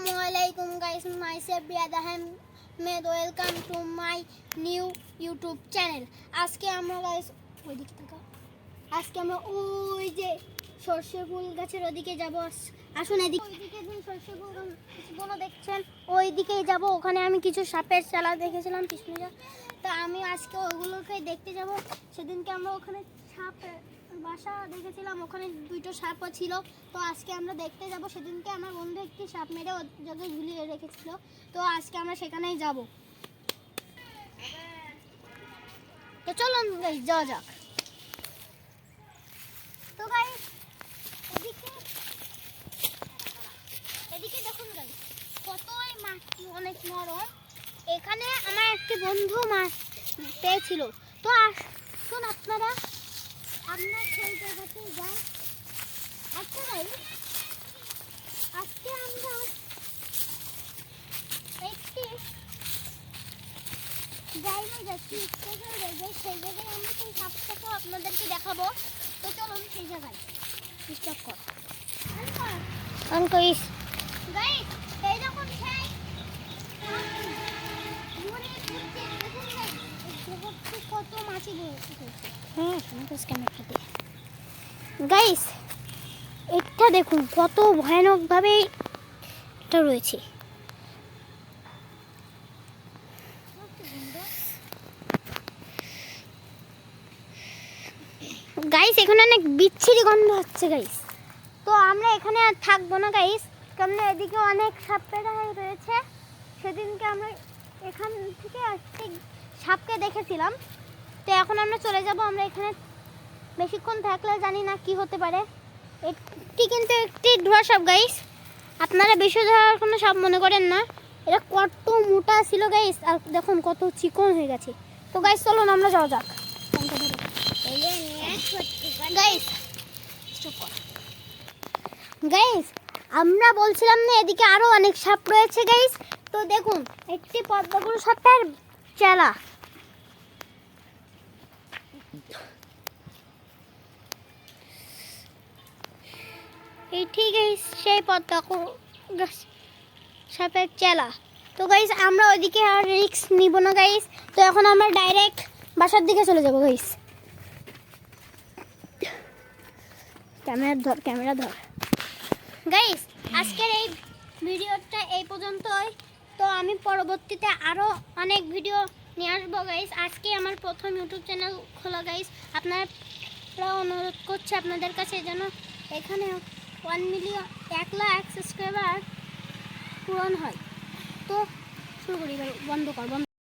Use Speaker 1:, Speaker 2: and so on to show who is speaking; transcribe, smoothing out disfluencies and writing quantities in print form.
Speaker 1: Assalamualaikum guys, myself Riyad Ahmed, welcome to my new YouTube channel. আজকে আমরা guys ওইদিকে থাকা আজকে আমরা ওই যে সরষে ফুল গাছের ওইদিকে যাব। আসুন এদিকে, ওইদিকে যে সরষে ফুলগুলো দেখছেন ওইদিকেই যাব। ওখানে আমি কিছু সাপের চালা দেখেছিলাম কৃষ্ণজা, তো আমি আজকে ওগুলোকে দেখতে যাব। সেদিনকে আমরা ওখানে সাপ বাসা দেখেছিলাম, ওখানে দুটো সাপও ছিল। তো আজকে আমরা দেখতে যাব। সেদিনকে আমার বন্ধু একটি সাপ মেরে ওর জায়গায় ঝুলিয়ে রেখেছিল, তো আজকে আমরা সেখানেই যাব। তো চলুন গাইস যাওয়া যাক। তো গাইস এদিকে দেখুন গাইস, কতই মাটি অনেক নরম। এখানে আমার একটি বন্ধু মাছ পেয়েছিল। তো আসুন আপনারা সেই জায়গাতে যাই। আচ্ছা ভাই, আজকে আমরা একটি জায়গায় যাচ্ছি, সেই জায়গায় আমরা সেই সাপটাকেও আপনাদেরকে দেখাবো। তো চলুন সেই জায়গায় ডিস্টার্ব কর গাইস, এই যখন সেই কত মাছি গাইস, এটা দেখুন কত ভয়ানক ভাবে এটা রয়েছে। গাইস এখানে অনেক বিচ্ছিরি গন্ধ হচ্ছে গাইস। তো আমরা এখানে আর থাকবো না গাইস, কারণ এদিকে অনেক সাপেরা রয়েছে। সেদিনকে আমরা এখান থেকে একটি সাপকে দেখেছিলাম। তো এখন আমরা চলে যাব। আমরা এখানে বেশিক্ষণ থাকলে জানি না কি হতে পারে। এটি কিন্তু একটি ধোয়া সাপ গাইস, আপনারা বেশি ধরার কোনো সাপ মনে করেন না। এটা কত মোটা ছিল গাইস, আর দেখুন কত চিকন হয়ে গেছে। তো গাইস চলুন আমরা যাওয়া যাক। গাইস আমরা বলছিলাম না এদিকে আরো অনেক সাপ রয়েছে গাইস। তো দেখুন একটি পদ্মপুর সাপের চেলা। এটি গাইস সেই পদ্মপুর সাপের চেলা। তো গাইস আমরা ওইদিকে আর রিস্ক নিব না গাইস। তো এখন আমরা ডাইরেক্ট বাসার দিকে চলে যাব গাইস। ক্যামেরা ধর গাইস। আজকের এই ভিডিওটা এই পর্যন্তই। তো আমি পরবর্তীতে আরও অনেক ভিডিও নিয়ে আসবো গাইস। আজকে আমার প্রথম ইউটিউব চ্যানেল খোলা গাইস। আপনারা অনুরোধ করছে আপনাদের কাছে যেন এখানে 1 লাখ সাবস্ক্রাইবার পূরণ হয়। তো শুরু করি, বন্ধ কর।